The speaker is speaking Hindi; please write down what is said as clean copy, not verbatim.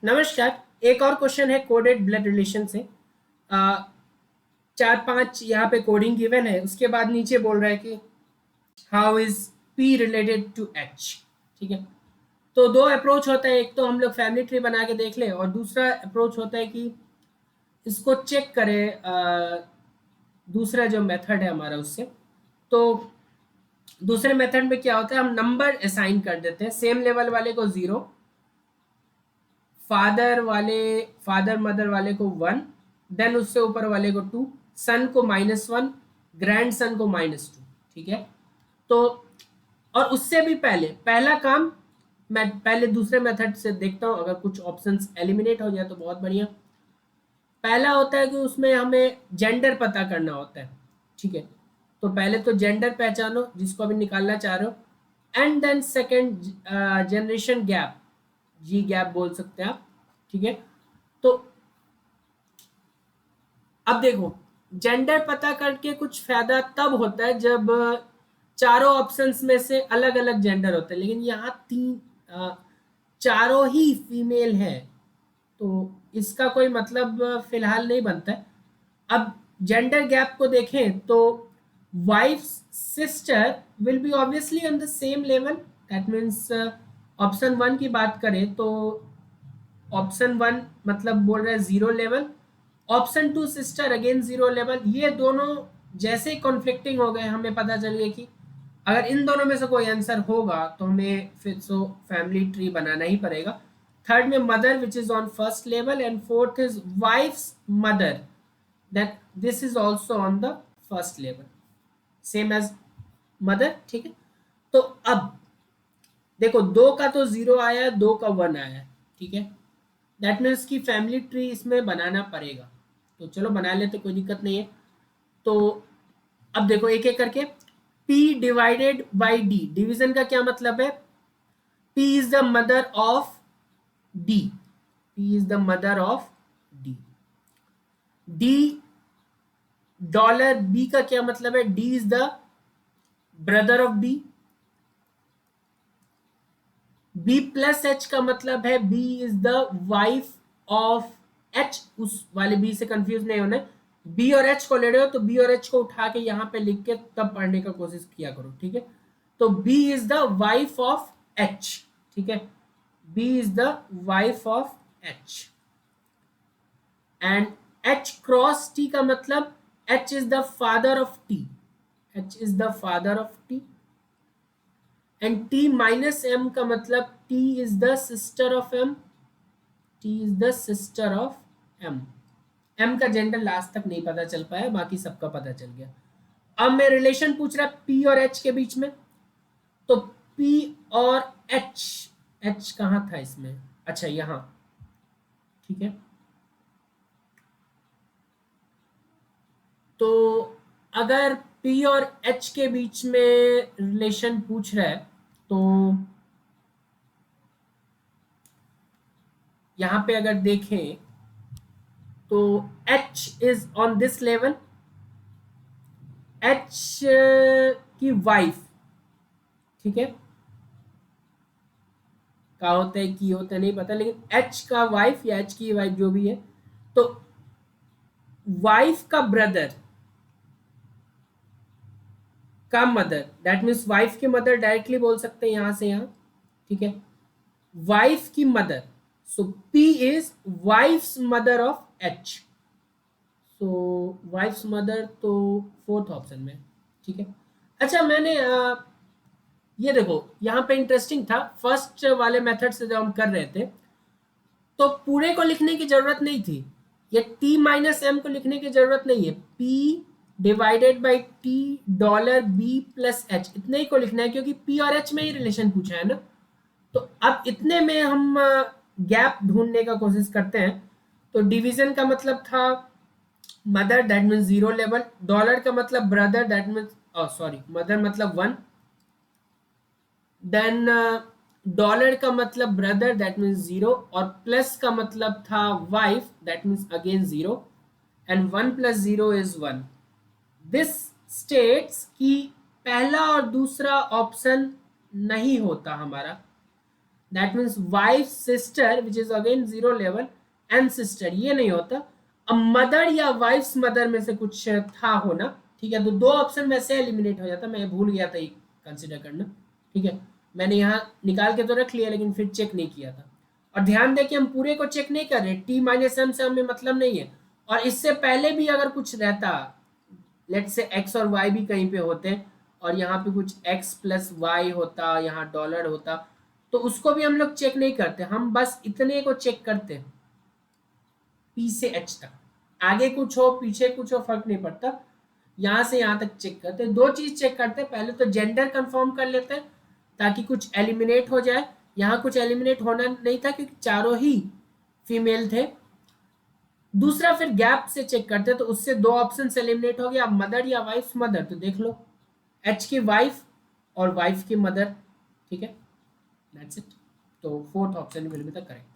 नमस्कार। एक और क्वेश्चन है कोडेड ब्लड रिलेशन से। आ, 4-5 यहाँ पे कोडिंग गिवन है, उसके बाद नीचे बोल रहा है कि how is P related to H. ठीक है, तो दो अप्रोच होता है, एक तो हम लोग फैमिली ट्री बना के देख ले और दूसरा अप्रोच होता है कि इसको चेक करें दूसरा जो मेथड है हमारा उससे। तो दूसरे मेथड में क्या होता है, हम नंबर असाइन कर देते हैं, सेम लेवल वाले को 0, फादर मदर वाले को 1, देन उससे ऊपर वाले को 2, सन को -1, ग्रैंड सन को -2। ठीक है, तो और उससे भी पहले पहला काम मैं पहले दूसरे मेथड से देखता हूं, अगर कुछ ऑप्शंस एलिमिनेट हो जाए तो बहुत बढ़िया। पहला होता है कि उसमें हमें जेंडर पता करना होता है। ठीक है, तो पहले तो जेंडर पहचानो जिसको अभी निकालना चाह रहे हो, and then second generation gap, G gap बोल सकते हैं आप। ठीक है, तो अब देखो, जेंडर पता करके कुछ फायदा तब होता है जब चारों ऑप्शंस में से अलग अलग जेंडर होते हैं, लेकिन यहाँ चारों ही फीमेल है, तो इसका कोई मतलब फिलहाल नहीं बनता है। अब जेंडर गैप को देखें तो wife sister will be obviously on the same level, that means option 1 की बात करें तो ऑप्शन 1 मतलब बोल रहा है 0 level, option 2 sister again 0 level. ये दोनों जैसे ही कॉन्फ्लिक्टिंग हो गए, हमें पता चल गया कि अगर इन दोनों में से कोई आंसर होगा तो हमें फिर सो फैमिली ट्री बनाना ही पड़ेगा। थर्ड में mother which is on first level, and fourth is wife's mother, that this is also on the first level, same as mother. ठीक है, तो अब देखो, 2 का तो 0 आया, 2 का 1 आया। ठीक है, दैट मीन्स की फैमिली ट्री इसमें बनाना पड़ेगा, तो चलो बना लेते, कोई दिक्कत नहीं है। तो अब देखो एक एक करके, P divided by D, division का क्या मतलब है, P is the mother of D, P is the mother of D। D dollar B का क्या मतलब है, D is the brother of B। B plus H का मतलब है B is the wife of H, उस वाले B से कंफ्यूज नहीं होना। B और H को ले रहे हो तो B और H को उठा के यहां पे लिख के तब पढ़ने का कोशिश किया करो। ठीक है, तो B is the wife of H। ठीक है, B is the wife of H, and H cross T का मतलब H is the father of T, H is the father of T, and T minus M का मतलब T is the sister of M, T is the sister of M। M का जेंडर लास्ट तक नहीं पता चल पाया, बाकी सबका पता चल गया। अब मैं रिलेशन पूछ रहा P और H के बीच में, तो P और H, H कहाँ था इसमें, अच्छा यहां। ठीक है, तो अगर P और H के बीच में रिलेशन पूछ रहा है तो यहां पे अगर देखें तो H is on this level, H की वाइफ, ठीक है, का होता है की होता है नहीं पता, लेकिन H का वाइफ या H की वाइफ जो भी है, तो वाइफ का ब्रदर का मदर, दैट मीन्स वाइफ की मदर डायरेक्टली बोल सकते हैं यहां से यहां। ठीक है, वाइफ की mother, so P is wife's mother of H, so wife's mother तो फोर्थ ऑप्शन में। ठीक है, अच्छा मैंने ये देखो यहाँ पे इंटरेस्टिंग था, फर्स्ट वाले मेथड से जब हम कर रहे थे तो पूरे को लिखने की जरूरत नहीं थी, ये T माइनस M को लिखने की जरूरत नहीं है, P divided by T dollar B plus H, इतने ही को लिखना है क्योंकि P और H में ही रिलेशन पूछा है ना। तो अब इतने में हम गैप ढूंढने का कोशिश करते हैं। तो डिवीजन का मतलब था mother, that means 0 level, dollar का मतलब brother, that means sorry mother मतलब 1, देन डॉलर का मतलब ब्रदर दैट मीन्स 0, और प्लस का मतलब था wife that means again 0, and 1 plus 0 is 1। This states कि पहला और दूसरा ऑप्शन नहीं होता हमारा, that means wife sister which is again zero level and sister, ये नहीं होता। अब मदर या वाइफ्स मदर में से कुछ था होना, ठीक है, तो दो ऑप्शन वैसे एलिमिनेट हो जाता, मैं भूल गया था ये कंसिडर करना, ठीक है, मैंने यहाँ निकाल के तो रख लिया लेकिन फिर चेक नहीं किया था। और ध्यान दें कि हम पूरे को चेक नहीं कर रहे, टी माइनस एम से हमें मतलब नहीं है, और इससे पहले भी अगर कुछ रहता, लेट से एक्स और वाई भी कहीं पे होते और यहाँ पे कुछ एक्स प्लस वाई होता, यहाँ डॉलर होता, तो उसको भी हम लोग चेक नहीं करते, हम बस इतने को चेक करते पी से एच तक, आगे कुछ हो पीछे कुछ हो फर्क नहीं पड़ता, यहां से यहां तक चेक करते, दो चीज चेक करते, पहले तो जेंडर कंफर्म कर लेते हैं ताकि कुछ एलिमिनेट हो जाए, यहाँ कुछ एलिमिनेट होना नहीं था क्योंकि चारों ही फीमेल थे। दूसरा फिर गैप से चेक करते तो उससे दो ऑप्शन से एलिमिनेट हो गया, मदर या वाइफ मदर, तो देख लो एच की वाइफ और वाइफ की मदर, ठीक है, दैट्स इट। तो fourth option will be the correct.